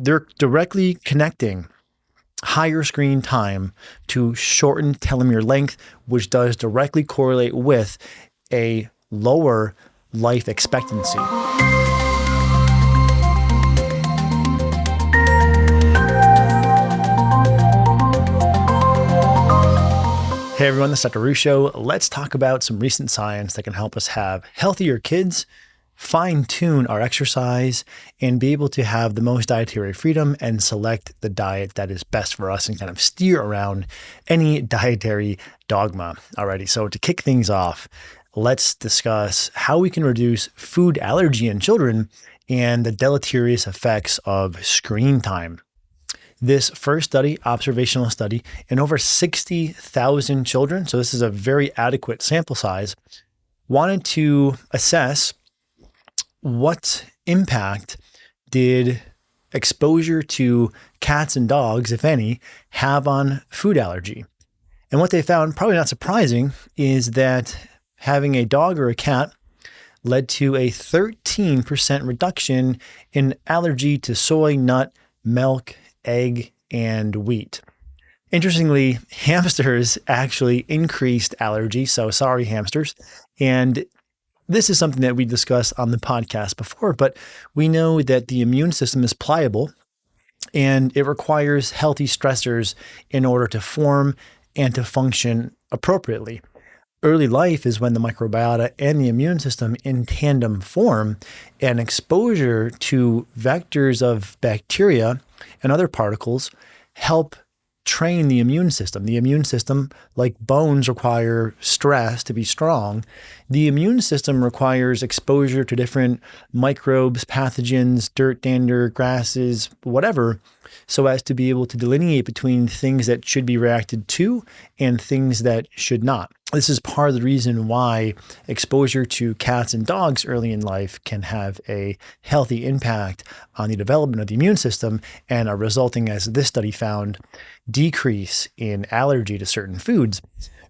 they're directly connecting higher screen time to shortened telomere length, which does directly correlate with a lower life expectancy. Hey everyone, this is Dr. Ruscio. Let's talk about some recent science that can help us have healthier kids, fine-tune our exercise, and be able to have the most dietary freedom and select the diet that is best for us and kind of steer around any dietary dogma. Alrighty, so to kick things off, let's discuss how we can reduce food allergy in children and the deleterious effects of screen time. This first study, observational study, in over 60,000 children, so this is a very adequate sample size, wanted to assess what impact did exposure to cats and dogs, if any, have on food allergy. And what they found, probably not surprising, is that having a dog or a cat led to a 13% reduction in allergy to soy, nut, milk, egg, and wheat. Interestingly, hamsters actually increased allergy, so sorry hamsters. And this is something that we discussed on the podcast before, but we know that the immune system is pliable and it requires healthy stressors in order to form and to function appropriately. Early life is when the microbiota and the immune system in tandem form, and exposure to vectors of bacteria and other particles help train the immune system. The immune system, like bones, require stress to be strong. The immune system requires exposure to different microbes, pathogens, dirt, dander, grasses, whatever, so as to be able to delineate between things that should be reacted to and things that should not. This is part of the reason why exposure to cats and dogs early in life can have a healthy impact on the development of the immune system and are resulting, as this study found, decrease in allergy to certain foods.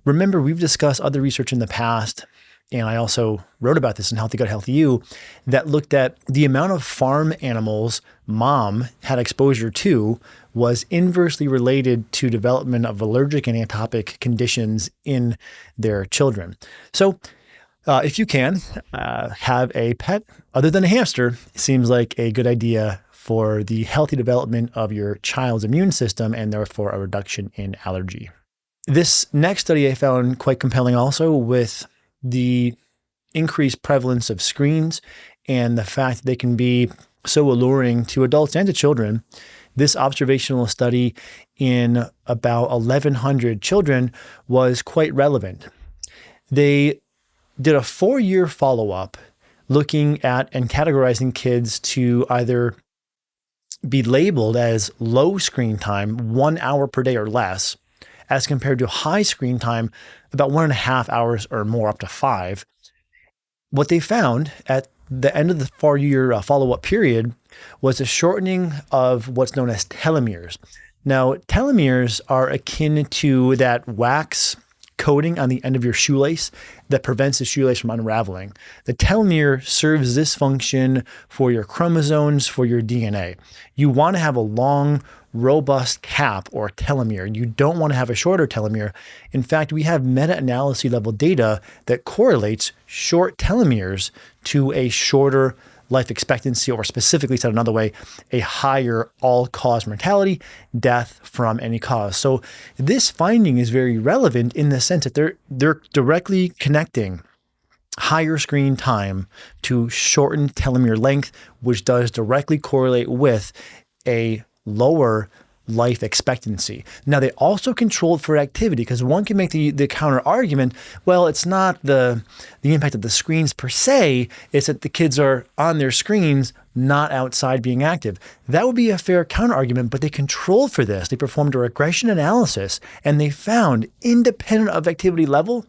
Remember, we've discussed other research in the past, and I also wrote about this in Healthy Gut, Healthy You, that looked at the amount of farm animals mom had exposure to was inversely related to development of allergic and atopic conditions in their children. So if you can have a pet other than a hamster, seems like a good idea for the healthy development of your child's immune system and therefore a reduction in allergy. This next study I found quite compelling also, with the increased prevalence of screens and the fact that they can be so alluring to adults and to children. This observational study in about 1,100 children was quite relevant. They did a 4-year follow-up looking at and categorizing kids to either be labeled as low screen time, 1 hour per day or less, as compared to high screen time, about 1.5 hours or more, up to 5. What they found at the end of the 4-year follow-up period was a shortening of what's known as telomeres. Now, telomeres are akin to that wax coating on the end of your shoelace that prevents the shoelace from unraveling. The telomere serves this function for your chromosomes, for your DNA. You want to have a long, robust cap or telomere. You don't want to have a shorter telomere. In fact, we have meta-analysis level data that correlates short telomeres to a shorter life expectancy, or specifically said another way, a higher all-cause mortality, death from any cause. So this finding is very relevant in the sense that they're directly connecting higher screen time to shortened telomere length, which does directly correlate with a lower life expectancy. Now, they also controlled for activity, because one can make the counter argument, well, it's not the impact of the screens per se, it's that the kids are on their screens, not outside being active. That would be a fair counter argument, but they controlled for this. They performed a regression analysis, and they found, independent of activity level,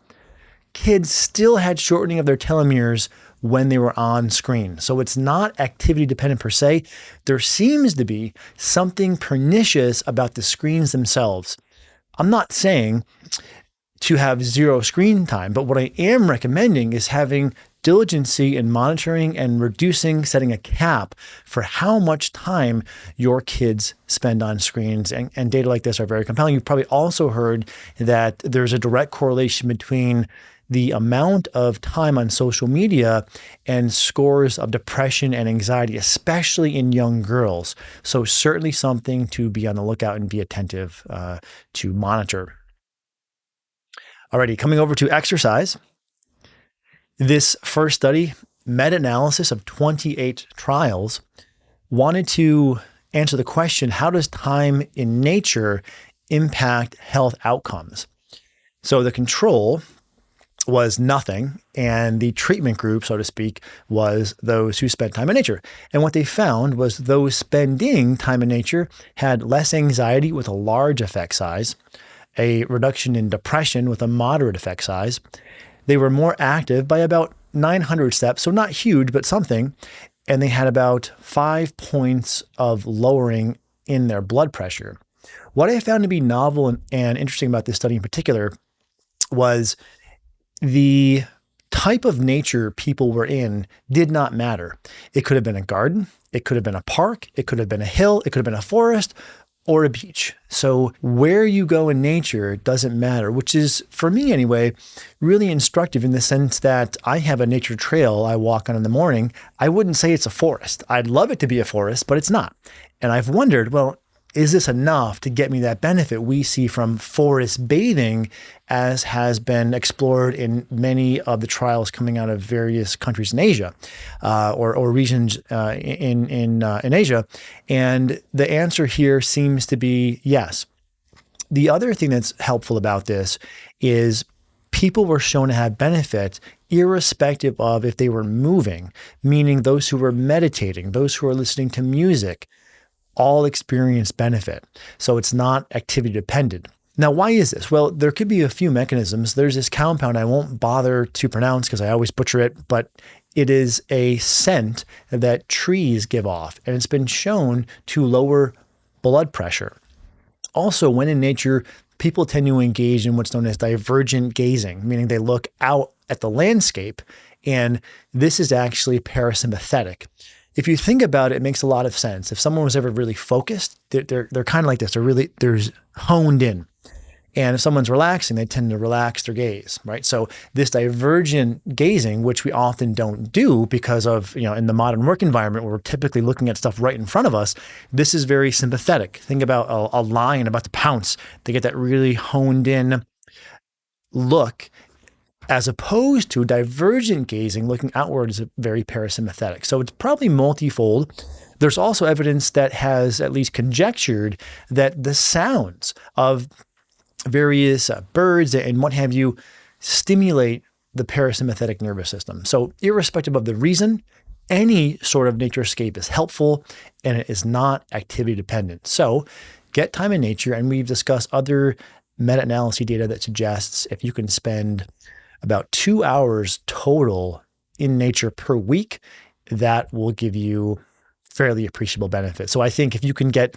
kids still had shortening of their telomeres when they were on screen. So it's not activity dependent per se. There seems to be something pernicious about the screens themselves. I'm not saying to have zero screen time, but what I am recommending is having diligency in monitoring and reducing, setting a cap for how much time your kids spend on screens. And data like this are very compelling. You've probably also heard that there's a direct correlation between the amount of time on social media and scores of depression and anxiety, especially in young girls. So certainly something to be on the lookout and be attentive to monitor. Alrighty, coming over to exercise. This first study, meta-analysis of 28 trials, wanted to answer the question, how does time in nature impact health outcomes? So the control was nothing, and the treatment group, so to speak, was those who spent time in nature. And what they found was those spending time in nature had less anxiety with a large effect size, a reduction in depression with a moderate effect size. They were more active by about 900 steps, so not huge, but something. And they had about 5 points of lowering in their blood pressure. What I found to be novel and interesting about this study in particular was the type of nature people were in did not matter. It could have been a garden, it could have been a park, it could have been a hill, it could have been a forest, or a beach. So where you go in nature doesn't matter, which is, for me anyway, really instructive in the sense that I have a nature trail I walk on in the morning. I wouldn't say it's a forest. I'd love it to be a forest, but it's not. And I've wondered, well, is this enough to get me that benefit we see from forest bathing, as has been explored in many of the trials coming out of various countries in Asia or regions in Asia? And the answer here seems to be yes. The other thing that's helpful about this is people were shown to have benefit irrespective of if they were moving, meaning those who were meditating, those who were listening to music, all experience benefit. So it's not activity dependent. Now, why is this? Well, there could be a few mechanisms. There's this compound I won't bother to pronounce because I always butcher it, but it is a scent that trees give off, and it's been shown to lower blood pressure. Also, when in nature, people tend to engage in what's known as divergent gazing, meaning they look out at the landscape, and this is actually parasympathetic. If you think about it, it makes a lot of sense. If someone was ever really focused, they're kind of like this. They're honed in. And if someone's relaxing, they tend to relax their gaze, right? So this divergent gazing, which we often don't do because of, in the modern work environment where we're typically looking at stuff right in front of us, this is very sympathetic. Think about a lion about to pounce. They get that really honed in look, as opposed to divergent gazing, looking outward, is very parasympathetic. So it's probably multifold. There's also evidence that has at least conjectured that the sounds of various birds and what have you stimulate the parasympathetic nervous system. So irrespective of the reason, any sort of nature escape is helpful, and it is not activity dependent. So get time in nature, and we've discussed other meta-analysis data that suggests if you can spend about 2 hours total in nature per week, that will give you fairly appreciable benefit. So I think if you can get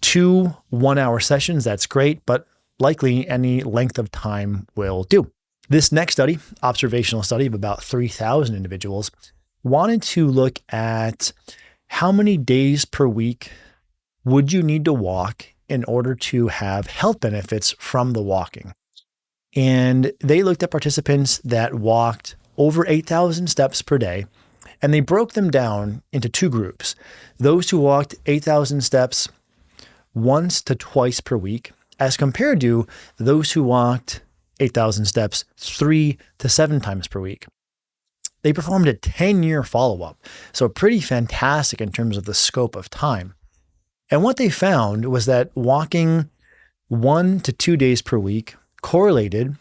2 1-hour sessions, that's great, but likely any length of time will do. This next study, observational study of about 3,000 individuals, wanted to look at how many days per week would you need to walk in order to have health benefits from the walking. And they looked at participants that walked over 8,000 steps per day, and they broke them down into 2 groups. Those who walked 8,000 steps once to twice per week, as compared to those who walked 8,000 steps 3 to 7 times per week. They performed a 10-year follow-up, so pretty fantastic in terms of the scope of time. And what they found was that walking 1 to 2 days per week correlated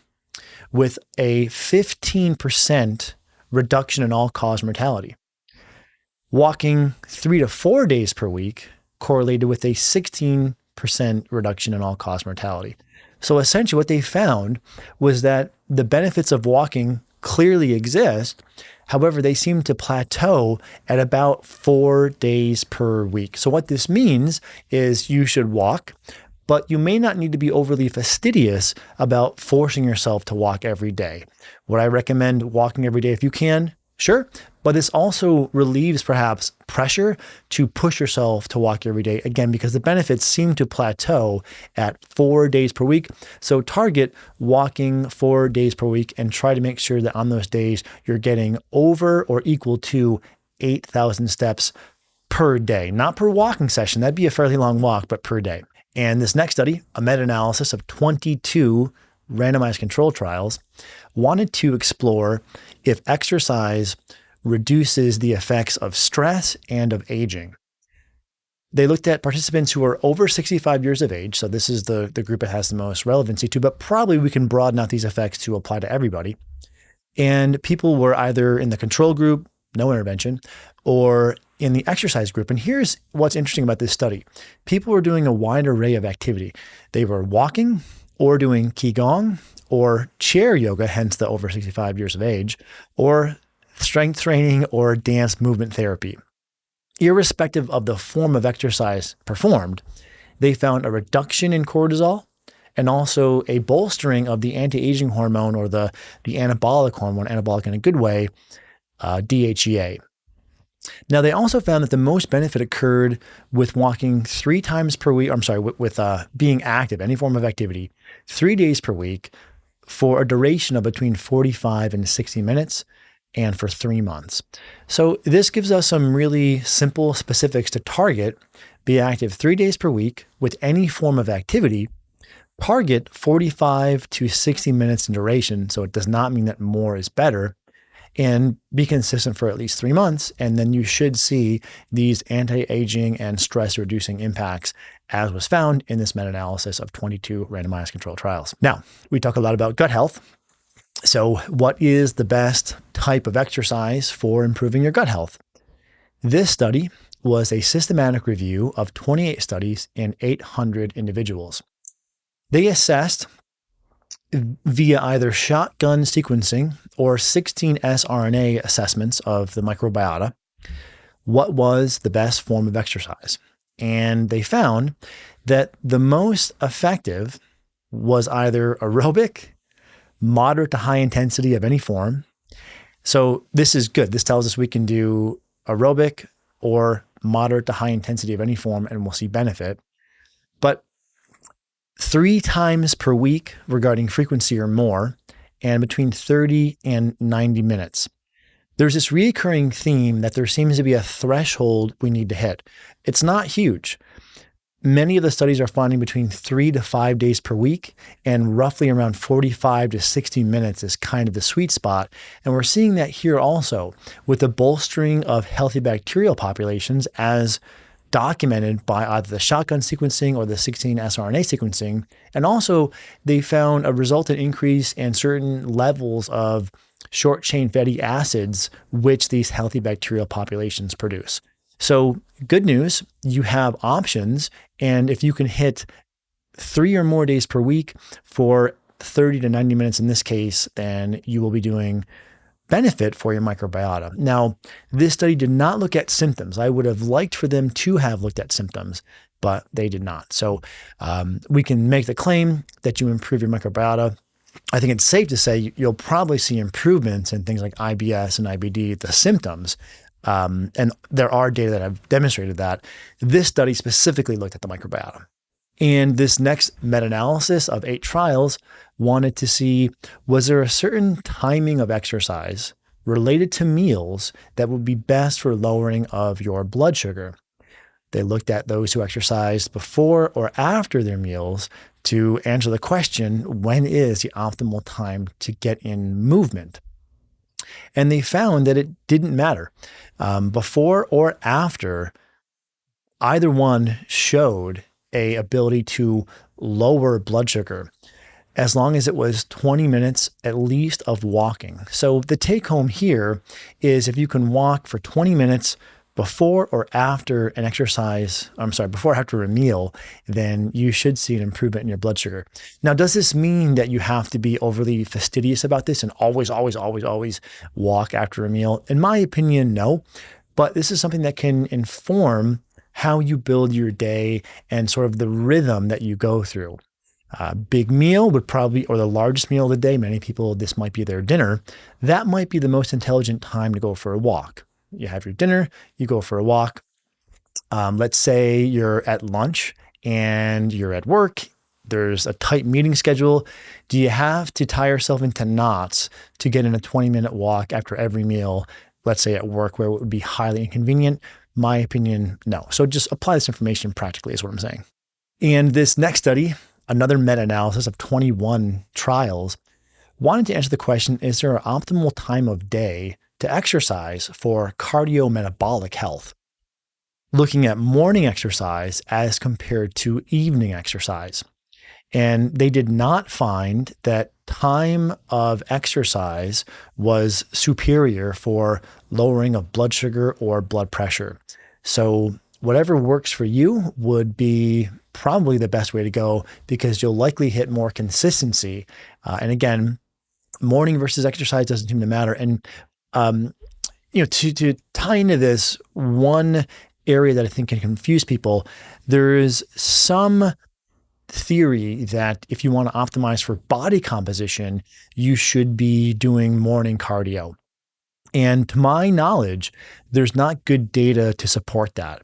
with a 15% reduction in all-cause mortality. Walking 3 to 4 days per week correlated with a 16% reduction in all-cause mortality. So essentially what they found was that the benefits of walking clearly exist. However, they seem to plateau at about 4 days per week. So what this means is you should walk, but you may not need to be overly fastidious about forcing yourself to walk every day. Would I recommend walking every day if you can? Sure, but this also relieves perhaps pressure to push yourself to walk every day, again, because the benefits seem to plateau at 4 days per week. So target walking 4 days per week and try to make sure that on those days you're getting over or equal to 8,000 steps per day, not per walking session. That'd be a fairly long walk, but per day. And this next study, a meta-analysis of 22 randomized control trials, wanted to explore if exercise reduces the effects of stress and of aging. They looked at participants who are over 65 years of age. So this is the group it has the most relevancy to, but probably we can broaden out these effects to apply to everybody. And people were either in the control group, no intervention, or in the exercise group. And here's what's interesting about this study. People were doing a wide array of activity. They were walking or doing Qigong or chair yoga, hence the over 65 years of age, or strength training or dance movement therapy. Irrespective of the form of exercise performed, they found a reduction in cortisol and also a bolstering of the anti-aging hormone or the anabolic hormone, anabolic in a good way, DHEA. Now, they also found that the most benefit occurred with walking 3 times per week, with being active, any form of activity, 3 days per week for a duration of between 45 and 60 minutes and for 3 months. So this gives us some really simple specifics to target. Be active 3 days per week with any form of activity. Target 45 to 60 minutes in duration. So it does not mean that more is better. And be consistent for at least 3 months. And then you should see these anti-aging and stress-reducing impacts, as was found in this meta-analysis of 22 randomized controlled trials. Now, we talk a lot about gut health. So what is the best type of exercise for improving your gut health? This study was a systematic review of 28 studies in 800 individuals. They assessed via either shotgun sequencing or 16S RNA assessments of the microbiota what was the best form of exercise. And they found that the most effective was either aerobic, moderate to high intensity of any form. So this is good. This tells us we can do aerobic or moderate to high intensity of any form and we'll see benefit. But 3 times per week regarding frequency or more, and between 30 and 90 minutes. There's this recurring theme that there seems to be a threshold we need to hit. It's not huge. Many of the studies are finding between 3 to 5 days per week, and roughly around 45 to 60 minutes is kind of the sweet spot. And we're seeing that here also with the bolstering of healthy bacterial populations as documented by either the shotgun sequencing or the 16S RNA sequencing. And also they found a resultant increase in certain levels of short chain fatty acids, which these healthy bacterial populations produce. So good news, you have options. And if you can hit 3 or more days per week for 30 to 90 minutes in this case, then you will be doing benefit for your microbiota. Now, this study did not look at symptoms. I would have liked for them to have looked at symptoms, but they did not. So we can make the claim that you improve your microbiota. I think it's safe to say you'll probably see improvements in things like IBS and IBD, the symptoms. And there are data that have demonstrated that. This study specifically looked at the microbiota. And this next meta-analysis of 8 trials wanted to see, was there a certain timing of exercise related to meals that would be best for lowering of your blood sugar? They looked at those who exercised before or after their meals to answer the question, when is the optimal time to get in movement? And they found that it didn't matter. Before or after, either one showed a ability to lower blood sugar as long as it was 20 minutes at least of walking. So the take home here is if you can walk for 20 minutes before or after an exercise, before or after a meal, then you should see an improvement in your blood sugar. Now, does this mean that you have to be overly fastidious about this and always walk after a meal? In my opinion, no. But this is something that can inform how you build your day and sort of the rhythm that you go through. Big meal would probably, or the largest meal of the day, many people, this might be their dinner. That might be the most intelligent time to go for a walk. You have your dinner, you go for a walk. Let's say you're at lunch and you're at work. There's a tight meeting schedule. Do you have to tie yourself into knots to get in a 20-minute walk after every meal, let's say at work, where it would be highly inconvenient? My opinion, no. So just apply this information practically is what I'm saying. And this next study, another meta-analysis of 21 trials, wanted to answer the question, is there an optimal time of day to exercise for cardiometabolic health? Looking at morning exercise as compared to evening exercise. And they did not find that time of exercise was superior for lowering of blood sugar or blood pressure. So whatever works for you would be probably the best way to go, because you'll likely hit more consistency. And again, morning versus exercise doesn't seem to matter. And to tie into this, one area that I think can confuse people, there is some theory that if you want to optimize for body composition, you should be doing morning cardio. And to my knowledge, there's not good data to support that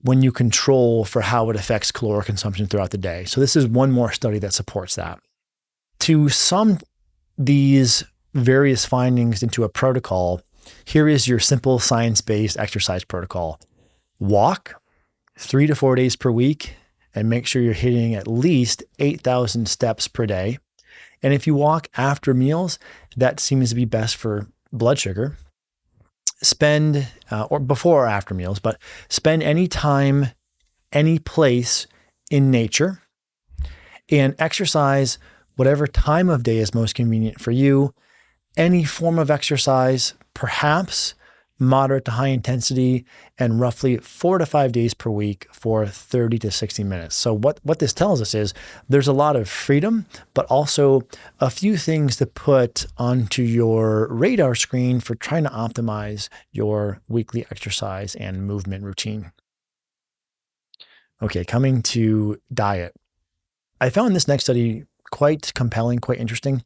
when you control for how it affects caloric consumption throughout the day. So this is one more study that supports that. To sum these various findings into a protocol, here is your simple science-based exercise protocol. Walk 3 to 4 days per week and make sure you're hitting at least 8,000 steps per day. And if you walk after meals, that seems to be best for blood sugar. Spend, or before or after meals, but spend any time, any place in nature, and exercise whatever time of day is most convenient for you. Any form of exercise, perhaps moderate to high intensity, and roughly 4 to 5 days per week for 30 to 60 minutes. So what this tells us is there's a lot of freedom, but also a few things to put onto your radar screen for trying to optimize your weekly exercise and movement routine. Okay, coming to diet. I found this next study quite compelling, quite interesting.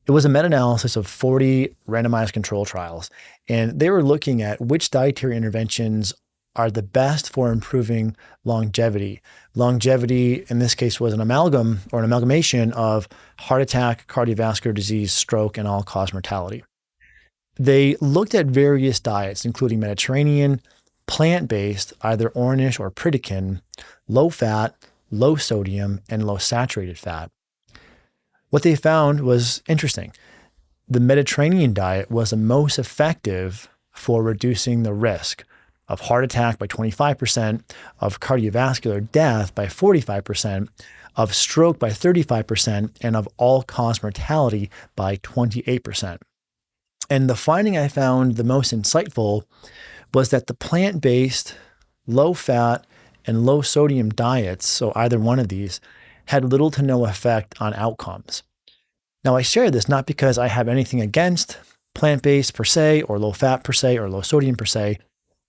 It was a meta-analysis of 40 randomized control trials, and they were looking at which dietary interventions are the best for improving longevity. Longevity, in this case, was an amalgamation of heart attack, cardiovascular disease, stroke, and all-cause mortality. They looked at various diets, including Mediterranean, plant-based, either Ornish or Pritikin, low-fat, low-sodium, and low-saturated fat. What they found was interesting. The Mediterranean diet was the most effective for reducing the risk of heart attack by 25%, of cardiovascular death by 45%, of stroke by 35%, and of all-cause mortality by 28%. And the finding I found the most insightful was that the plant-based, low-fat, and low-sodium diets, so either one of these, had little to no effect on outcomes. Now, I share this not because I have anything against plant-based per se, or low-fat per se, or low-sodium per se,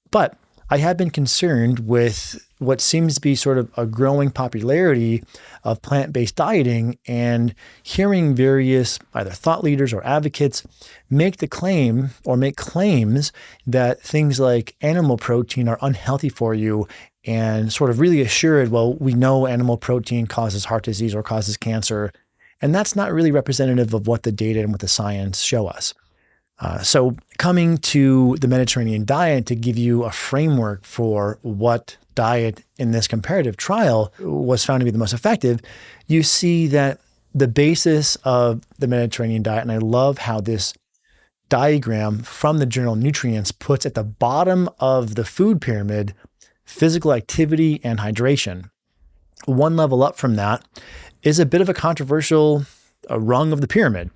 but I have been concerned with what seems to be sort of a growing popularity of plant-based dieting, and hearing various either thought leaders or advocates make the claim or make claims that things like animal protein are unhealthy for you, and sort of really assured, well, we know animal protein causes heart disease or causes cancer. And that's not really representative of what the data and what the science show us. So coming to the Mediterranean diet to give you a framework for what diet in this comparative trial was found to be the most effective, you see that the basis of the Mediterranean diet, and I love how this diagram from the journal Nutrients puts at the bottom of the food pyramid physical activity and hydration. One level up from that is a bit of a controversial rung of the pyramid: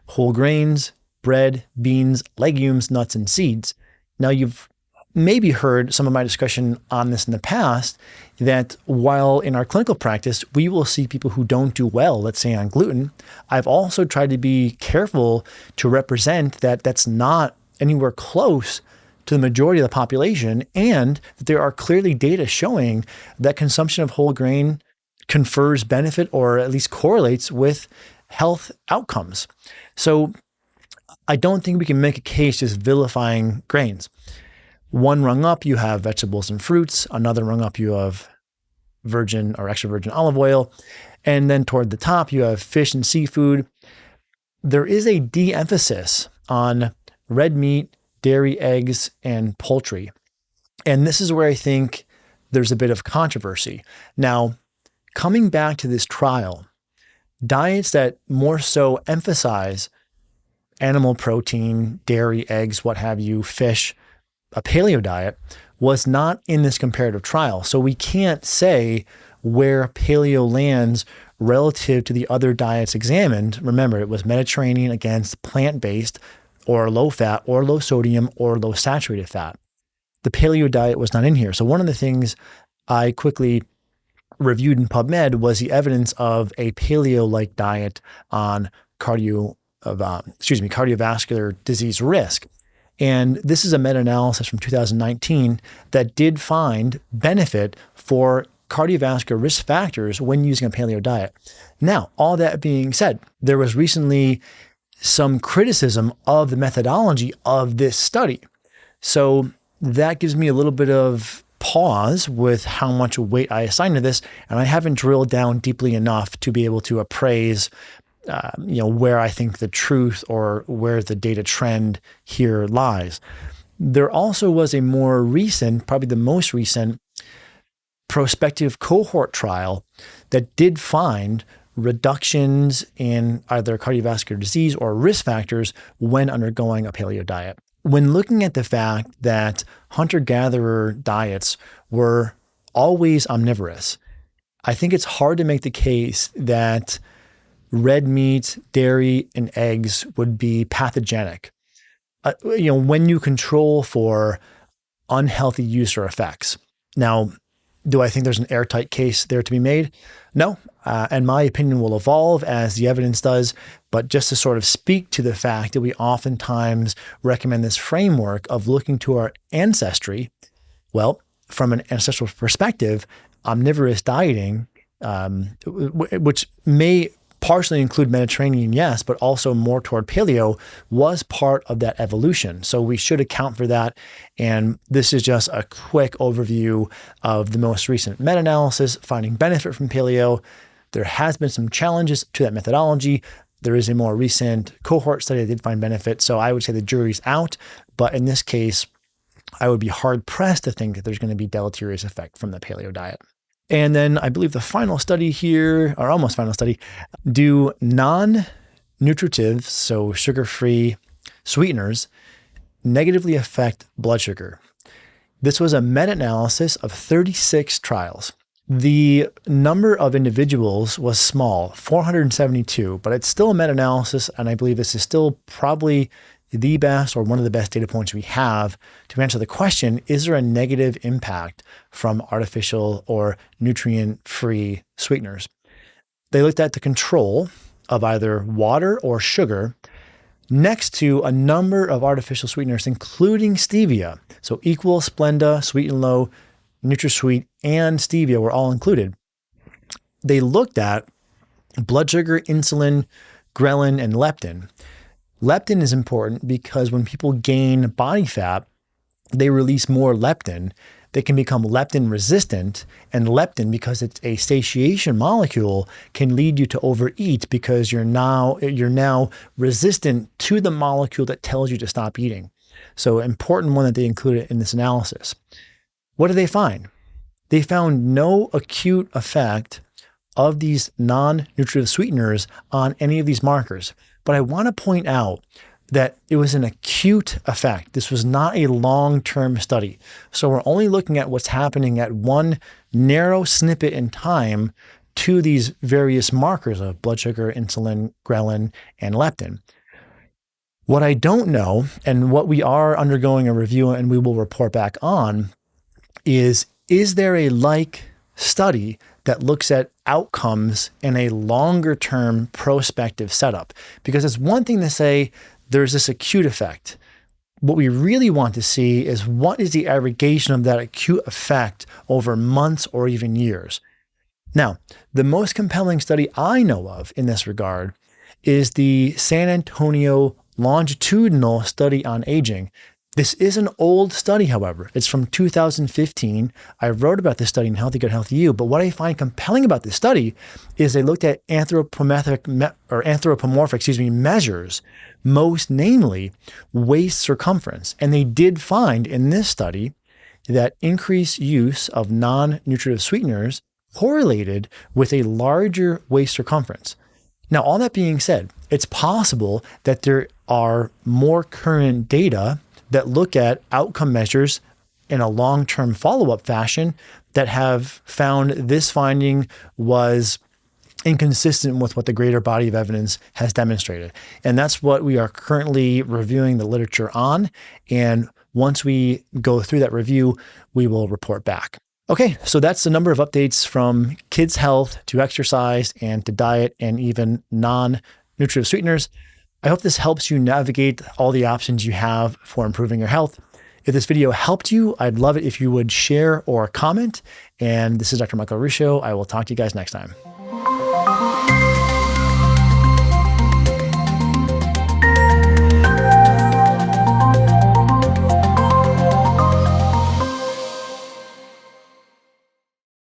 whole grains, bread, beans, legumes, nuts, and seeds. Now, you've maybe heard some of my discussion on this in the past, that while in our clinical practice, we will see people who don't do well, let's say on gluten, I've also tried to be careful to represent that that's not anywhere close to the majority of the population, and that there are clearly data showing that consumption of whole grain confers benefit or at least correlates with health outcomes. So I don't think we can make a case just vilifying grains. One rung up, you have vegetables and fruits. Another rung up, you have virgin or extra virgin olive oil. And then toward the top, you have fish and seafood. There is a de-emphasis on red meat, dairy, eggs, and poultry. And this is where I think there's a bit of controversy. Now, coming back to this trial, diets that more so emphasize animal protein, dairy, eggs, what have you, fish, a paleo diet, was not in this comparative trial. So we can't say where paleo lands relative to the other diets examined. Remember, it was Mediterranean against plant-based or low fat or low sodium or low saturated fat. The paleo diet was not in here. So one of the things I quickly reviewed in PubMed was the evidence of a paleo-like diet on cardiovascular disease risk. And this is a meta-analysis from 2019 that did find benefit for cardiovascular risk factors when using a paleo diet. Now, all that being said, there was recently some criticism of the methodology of this study. So that gives me a little bit of pause with how much weight I assign to this, and I haven't drilled down deeply enough to be able to appraise where I think the truth or where the data trend here lies. There also was a more recent, probably the most recent, prospective cohort trial that did find reductions in either cardiovascular disease or risk factors when undergoing a paleo diet. When looking at the fact that hunter-gatherer diets were always omnivorous, I think it's hard to make the case that red meat, dairy, and eggs would be pathogenic. When you control for unhealthy use or effects. Now, do I think there's an airtight case there to be made? No, and my opinion will evolve as the evidence does, but just to sort of speak to the fact that we oftentimes recommend this framework of looking to our ancestry, well, from an ancestral perspective, omnivorous dieting, which may partially include Mediterranean, yes, but also more toward paleo, was part of that evolution. So we should account for that. And this is just a quick overview of the most recent meta-analysis finding benefit from paleo. There has been some challenges to that methodology. There is a more recent cohort study that did find benefit. So I would say the jury's out. But in this case, I would be hard pressed to think that there's going to be deleterious effect from the paleo diet. And then I believe the final study here, or almost final study, do non-nutritive, so sugar-free sweeteners, negatively affect blood sugar? This was a meta-analysis of 36 trials. The number of individuals was small, 472, but it's still a meta-analysis, and I believe this is still probably the best or one of the best data points we have to answer the question, is there a negative impact from artificial or nutrient-free sweeteners? They looked at the control of either water or sugar next to a number of artificial sweeteners, including stevia. So Equal, Splenda, Sweet and Low, NutraSweet, and stevia were all included. They looked at blood sugar, insulin, ghrelin, and leptin. Leptin is important because when people gain body fat, they release more leptin. They can become leptin resistant, and leptin, because it's a satiation molecule, can lead you to overeat because you're now resistant to the molecule that tells you to stop eating. So important one that they included in this analysis. What did they find? They found no acute effect of these non-nutritive sweeteners on any of these markers. But I want to point out that it was an acute effect. This was not a long-term study. So we're only looking at what's happening at one narrow snippet in time to these various markers of blood sugar, insulin, ghrelin, and leptin. What I don't know, and what we are undergoing a review and we will report back on, is there a like study that looks at outcomes in a longer term prospective setup? Because it's one thing to say there's this acute effect. What we really want to see is what is the aggregation of that acute effect over months or even years. Now, the most compelling study I know of in this regard is the San Antonio longitudinal study on aging. This is an old study, however. It's from 2015. I wrote about this study in Healthy Gut, Healthy You, but what I find compelling about this study is they looked at anthropomorphic measures, most namely waist circumference. And they did find in this study that increased use of non-nutritive sweeteners correlated with a larger waist circumference. Now, all that being said, it's possible that there are more current data that look at outcome measures in a long-term follow-up fashion that have found this finding was inconsistent with what the greater body of evidence has demonstrated. And that's what we are currently reviewing the literature on. And once we go through that review, we will report back. Okay, so that's a number of updates from kids' health to exercise and to diet and even non-nutritive sweeteners. I hope this helps you navigate all the options you have for improving your health. If this video helped you, I'd love it if you would share or comment. And this is Dr. Michael Ruscio. I will talk to you guys next time.